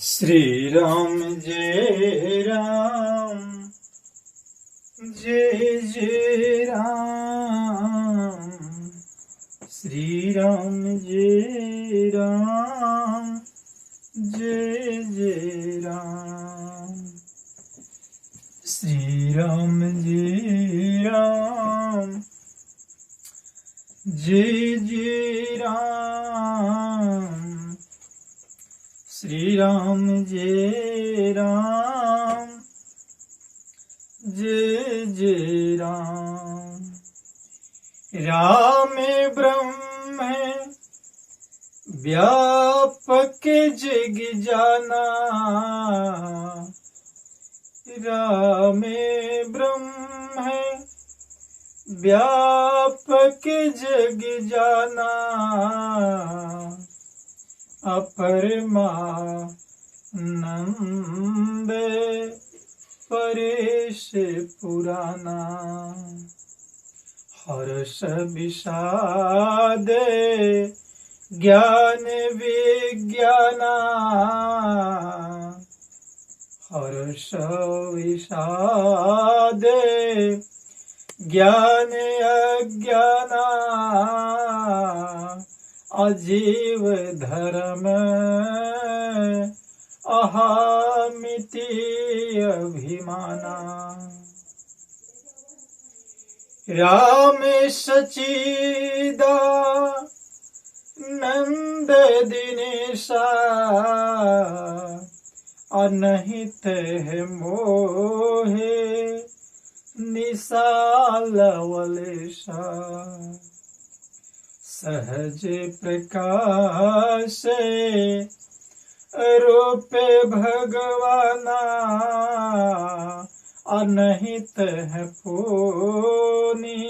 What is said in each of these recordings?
श्री राम जय राम जय जय राम। श्री राम जय राम जय जय राम। श्री राम जय राम जय जय राम। श्री राम जय राम जय जय राम। राम ब्रह्म व्यापक जग जाना। राम ब्रह्म व्यापक जग जाना। अपरमानंद परेश पुराना। हर्ष विषाद ज्ञान विज्ञाना। हर्ष विषाद ज्ञान अज्ञाना। अजीव धर्म अहमिति अभिमाना। राम सचिदा नंद दिनेशा। अनहित है मोहे निसाल वलेशा। सहज प्रकाश रूप भगवाना। अनहित है पूनी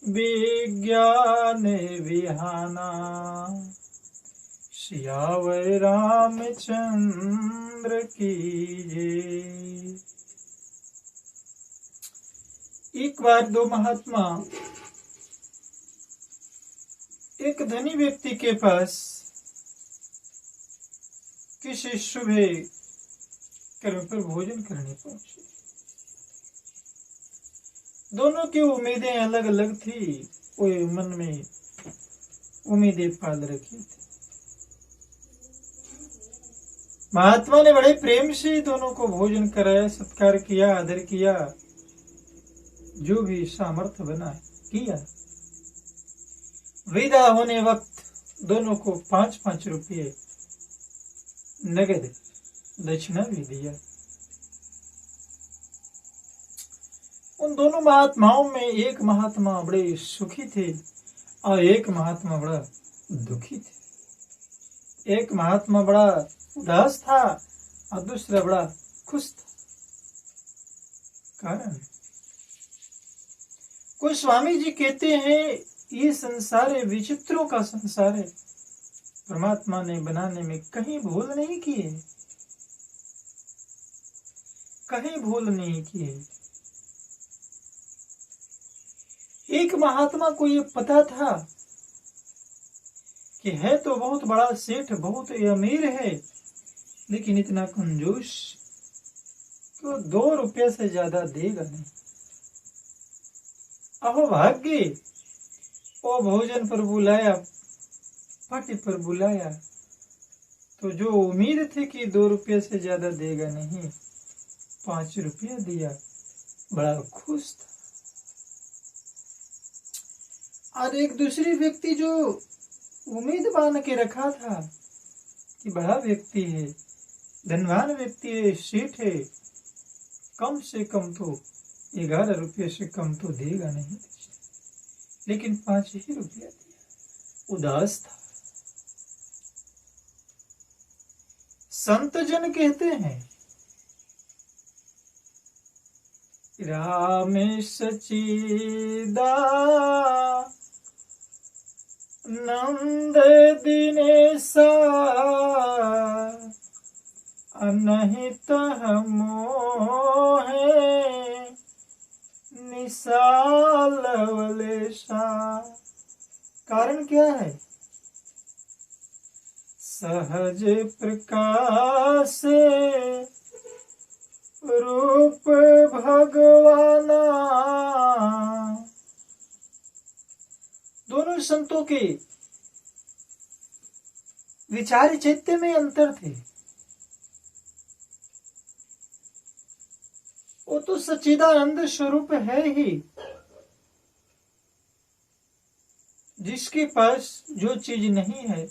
विज्ञान विहाना। सियावर रामचंद्र की जय। एक बार दो महात्मा एक धनी व्यक्ति के पास किसी शुभ कर्म पर भोजन करने पहुंचे। दोनों की उम्मीदें अलग अलग थी। वो मन में उम्मीदें पाल रखी थी। महात्मा ने बड़े प्रेम से दोनों को भोजन कराया, सत्कार किया, आदर किया, जो भी सामर्थ्य बना किया। विदा होने वक्त दोनों को 5-5 रुपये नगद दक्षिणा भी दिया। उन दोनों महात्माओं में एक महात्मा बड़े सुखी थे और एक महात्मा बड़ा दुखी थे। एक महात्मा बड़ा उदास था और दूसरा बड़ा खुश था। कारण कोई स्वामी जी कहते हैं ये संसार है, विचित्रों का संसार है। परमात्मा ने बनाने में कहीं भूल नहीं की है, कहीं भूल नहीं की है। एक महात्मा को ये पता था कि है तो बहुत बड़ा सेठ, बहुत अमीर है, लेकिन इतना कंजूस कि वो 2 रुपये से ज्यादा देगा नहीं। अहो भाग्य, वो भोजन पर बुलाया, पार्टी पर बुलाया, तो जो उम्मीद थी कि 2 रुपये से ज्यादा देगा नहीं, 5 रुपया दिया। बड़ा खुश था। और एक दूसरी व्यक्ति जो उम्मीद बांध के रखा था कि बड़ा व्यक्ति है, धनवान व्यक्ति है, सेठ है, कम से कम तो 11 रुपये से कम तो देगा नहीं, लेकिन 5 ही रुपया दिया। उदास था। संत जन कहते हैं राम सचिदा नंद दिनेशा। अनहित मोहे निसाल वलेशा। कारण क्या है? सहज प्रकाश रूप भगवाना। दोनों संतों के विचार चैत्य में अंतर थे। वो तो सच्चिदानंद स्वरूप है ही, जिसके पास जो चीज नहीं है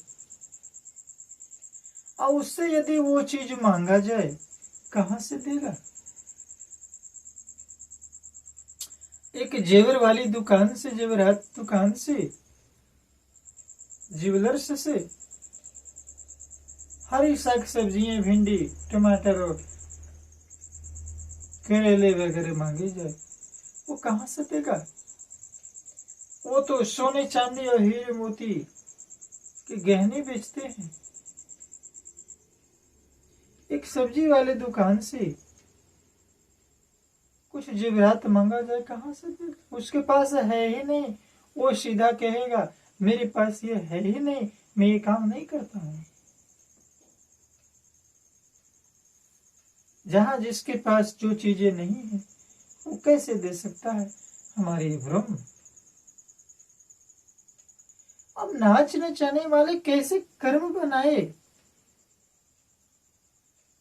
और उससे यदि वो चीज मांगा जाए कहां से देगा। एक जेवर वाली दुकान से, जेवरात दुकान से, ज्वेलर्स से हरी साग सब्जियां, भिंडी, टमाटर और करेले वगैरह मांगे जाए, वो कहां से देगा। वो तो सोने चांदी और हीरे मोती के गहने बेचते हैं। एक सब्जी वाले दुकान से कुछ जेवरात मांगा जाए कहां से देगा। उसके पास है ही नहीं, वो सीधा कहेगा मेरे पास ये है ही नहीं, मैं ये काम नहीं करता हूं। जहां जिसके पास जो चीजें नहीं है वो कैसे दे सकता है। हमारे भ्रम। अब नाच नचाने वाले कैसे कर्म बनाए।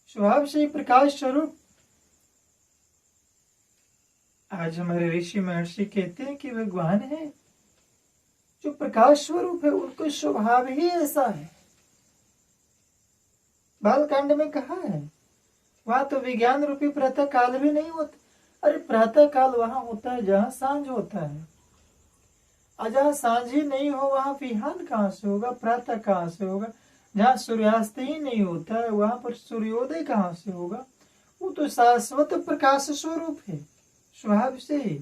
स्वभाव से ही प्रकाश स्वरूप। आज हमारे ऋषि महर्षि कहते हैं कि भगवान है जो प्रकाश स्वरूप है, उनको स्वभाव ही ऐसा है। बालकांड में कहा है, वहां तो विज्ञान रूपी प्रातः काल भी नहीं होता। अरे प्रातः काल वहां होता है जहां सांझ होता है, और जहां सांझ ही नहीं हो वहां विहान कहां से होगा, प्रातः कहां से होगा। जहां सूर्यास्त ही नहीं होता है वहां पर सूर्योदय कहां से होगा। वो तो शाश्वत प्रकाश स्वरूप है स्वभाव से ही।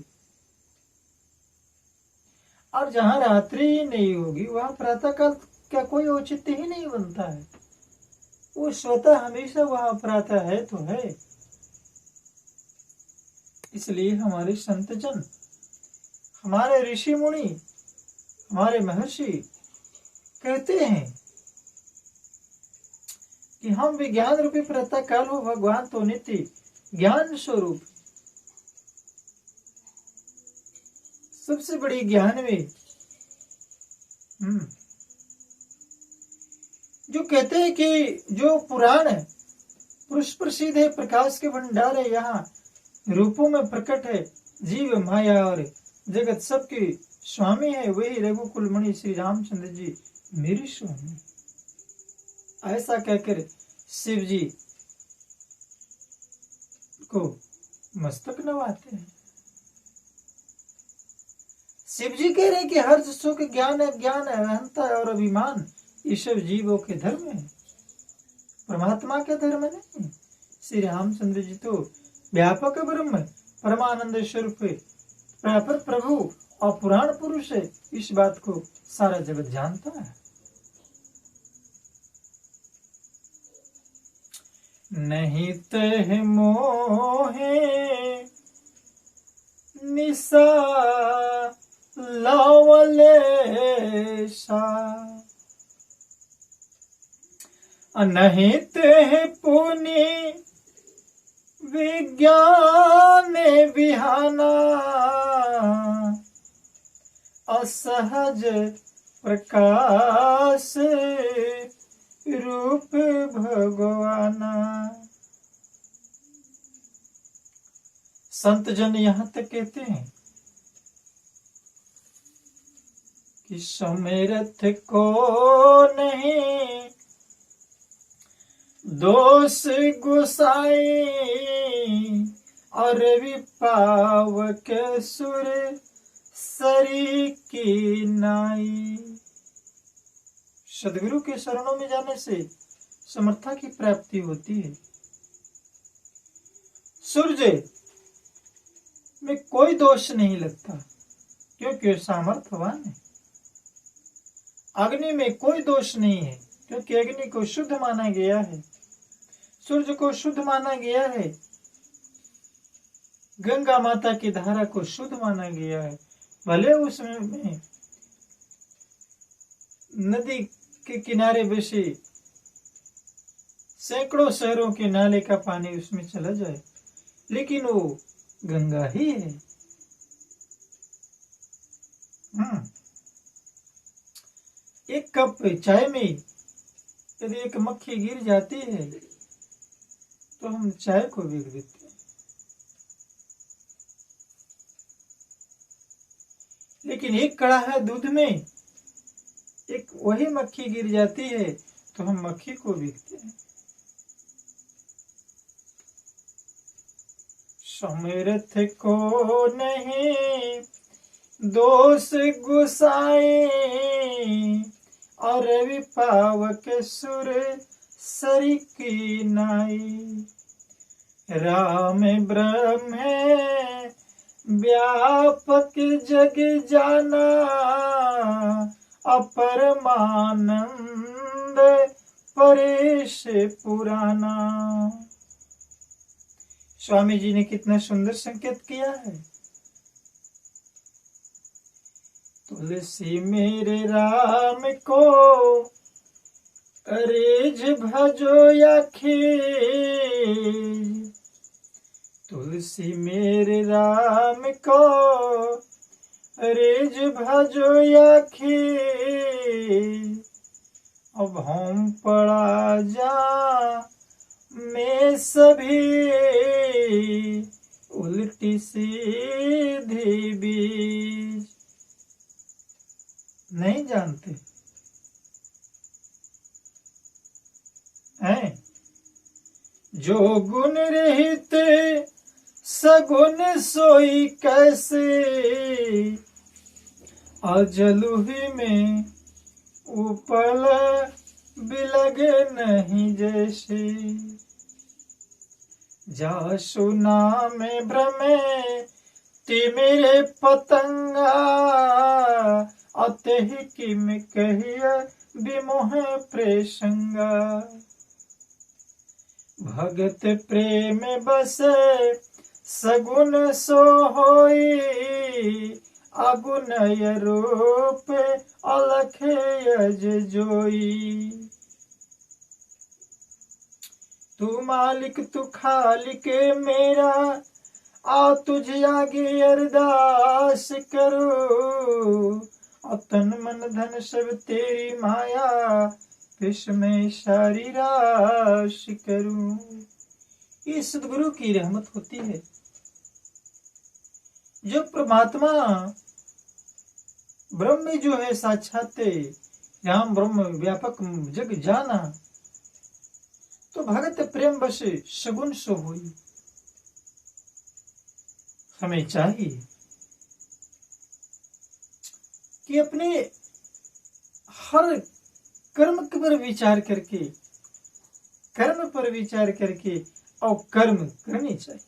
और जहां रात्रि ही नहीं होगी वहां प्रातः काल का कोई औचित्य ही नहीं बनता है। वो स्वतः हमेशा वहां प्रातः है तो है। इसलिए हमारे संतजन, हमारे ऋषि मुनि, हमारे महर्षि कहते हैं कि हम विज्ञान रूपी प्रातः काल हो, भगवान तो नित्य ज्ञान स्वरूप। सबसे बड़ी ज्ञान में जो कहते हैं कि जो पुराण पुरुष प्रसिद्ध है, प्रकाश के भंडार है, यहाँ रूपों में प्रकट है, जीव माया और जगत सबके स्वामी है, वही रघुकुल मणि श्री रामचंद्र जी मेरे स्वामी। ऐसा कहकर शिव जी को मस्तक नवाते हैं। शिव जी कह रहे हैं कि हर सुख ज्ञान है, ज्ञान है, अहंता और अभिमान, ये सब जीवों के धर्म है, परमात्मा के धर्म नहीं। श्री रामचंद्र जी तो व्यापक ब्रह्म, परमानंद स्वरूप, व्यापक प्रभु और पुराण पुरुष है। इस बात को सारा जगत जानता है। नहीं तह मोहे निशा लावले सा, नहीं तह पुनि विज्ञान विहाना, असहज प्रकाश रूप भगवाना। संत जन यहाँ तक कहते हैं कि समरथ को नहीं दोष गुसाई, और विपावक सुर सरी की नाई। सदगुरु के शरणों में जाने से समर्था की प्राप्ति होती है। सूर्य में कोई दोष नहीं लगता क्योंकि सामर्थ्यवान है। अग्नि में कोई दोष नहीं है क्योंकि अग्नि को शुद्ध माना गया है, सूर्य को शुद्ध माना गया है, गंगा माता की धारा को शुद्ध माना गया है। भले उसमें नदी के किनारे बसे सैकड़ों शहरों के नाले का पानी उसमें चला जाए, लेकिन वो गंगा ही है। एक कप चाय में यदि एक मक्खी गिर जाती है तो हम चाय को बिक देते हैं, लेकिन एक कड़ाहा दूध में एक वही मक्खी गिर जाती है तो हम मक्खी को बिकते हैं। समर्थ को नहीं दोष गुसाए, और विपावक सुर सरी की नाई। राम ब्रह्म व्यापक जग जाना, अपरमानंद परेश पुराना। स्वामी जी ने कितना सुंदर संकेत किया है। तुलसी मेरे राम को अरेज भजो या खीज, तुलसी मेरे राम को अरेज भजो या खीज। अब हम पड़ा जा में सभी उल्टी सीधी बीज। नहीं जानते हैं जो गुण रहित सगुण सोई कैसे, अजलुही में उपल बिलग नहीं जैसे। जा सुना में भ्रमे तिमिरे पतंगा, अतः किम कहिय विमोह प्रेसंगा। भगत प्रेम बसे सगुण सो होई, अगुण रूप अलख यज जोई। तू मालिक तू खालिक मेरा, आ तुझ आगे अरदास करो। तन मन धन सब तेरी माया, विश्व में सारी राश करूं। ये सदगुरु की रहमत होती है। जो परमात्मा ब्रह्म जो है साक्षात राम ब्रह्म व्यापक जग जाना, तो भगत प्रेम बस सगुन सो हुई। हमें चाहिए कि अपने हर कर्म पर विचार करके, कर्म पर विचार करके और कर्म करनी चाहिए।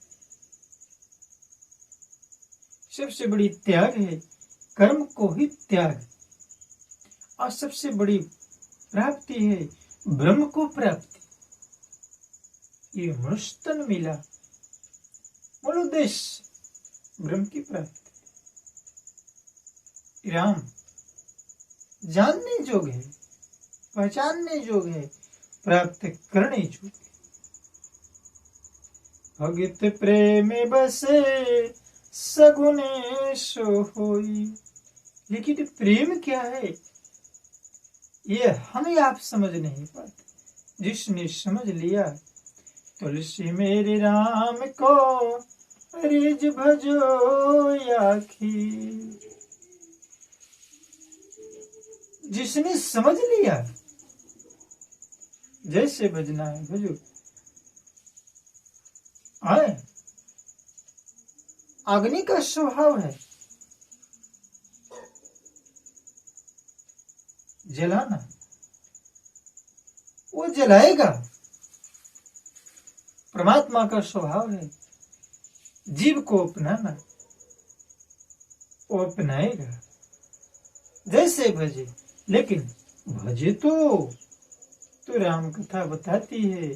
सबसे बड़ी त्याग है कर्म को ही त्याग, और सबसे बड़ी प्राप्ति है ब्रह्म को प्राप्ति। ये मनुष्य तन मिला, मूल उद्देश्य ब्रह्म की प्राप्ति। राम जानने जोग है, पहचानने जोग है, प्राप्त करने जोग है। भगत प्रेम बसे सगुने सो होई। लेकिन प्रेम क्या है ये हमें आप समझ नहीं पाते। जिसने समझ लिया, तुलसी मेरे राम को रिज भजो याखी। जिसने समझ लिया जैसे भजना है भजो। आए अग्नि का स्वभाव है जलाना, वो जलाएगा। परमात्मा का स्वभाव है जीव को अपनाना, वो अपनाएगा जैसे भजे। लेकिन भजे तो राम कथा बताती है,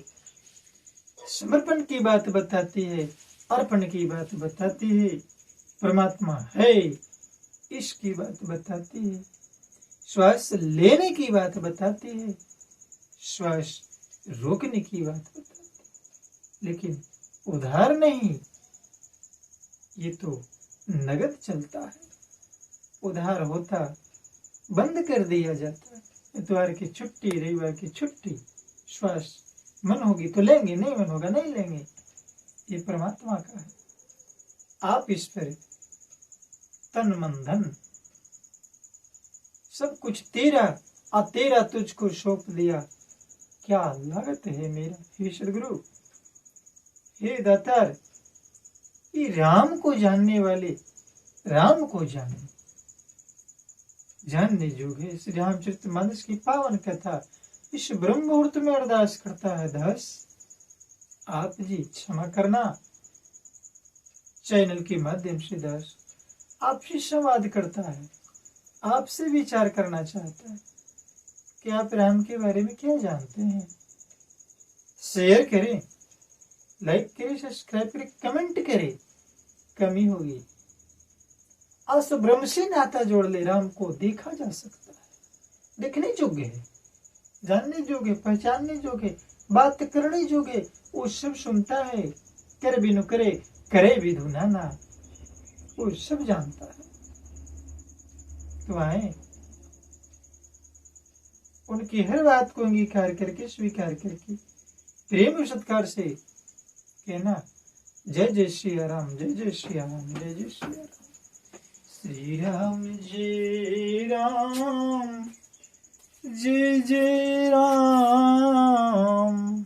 समर्पण की बात बताती है, अर्पण की बात बताती है, परमात्मा है इसकी बात बताती है, श्वास लेने की बात बताती है, श्वास रोकने की बात बताते, लेकिन उधार नहीं, ये तो नगद चलता है। उधार होता बंद कर दिया जाता है। इतवार की छुट्टी, रविवार की छुट्टी, श्वास मन होगी तो लेंगे, नहीं मन होगा नहीं लेंगे। ये परमात्मा का है। आप इस पर तन मन धन सब कुछ तेरा, तेरा तुझको सौंप दिया, क्या लागत है मेरा। हे सदगुरु, हे दातार, ये राम को जानने वाले राम को जानने जोगे श्री रामचरितमानस की पावन कथा इस ब्रह्म मुहूर्त में अरदास करता है। दास आप जी क्षमा करना, चैनल के माध्यम से दास आपसे संवाद करता है, आपसे विचार करना चाहता है कि आप राम के बारे में क्या जानते हैं। शेयर करें, लाइक करें, सब्सक्राइब करें, कमेंट करें, कमी होगी। आज ब्रह्म से नाता जोड़ ले, राम को देखा जा सकता है, देखने योग्य है, जानने योग्य, पहचानने योग्य, बात करने योग्य, वो सब सुनता है। कर बिनु करे, करे विधु नाना, वो सब जानता है। तो आए उनकी हर बात को अंगीकार करके, स्वीकार करके, प्रेम सत्कार से कहना, जय जय श्री राम, जय जय श्री राम, जय जय श्री राम। श्री राम जय राम, जय जय राम।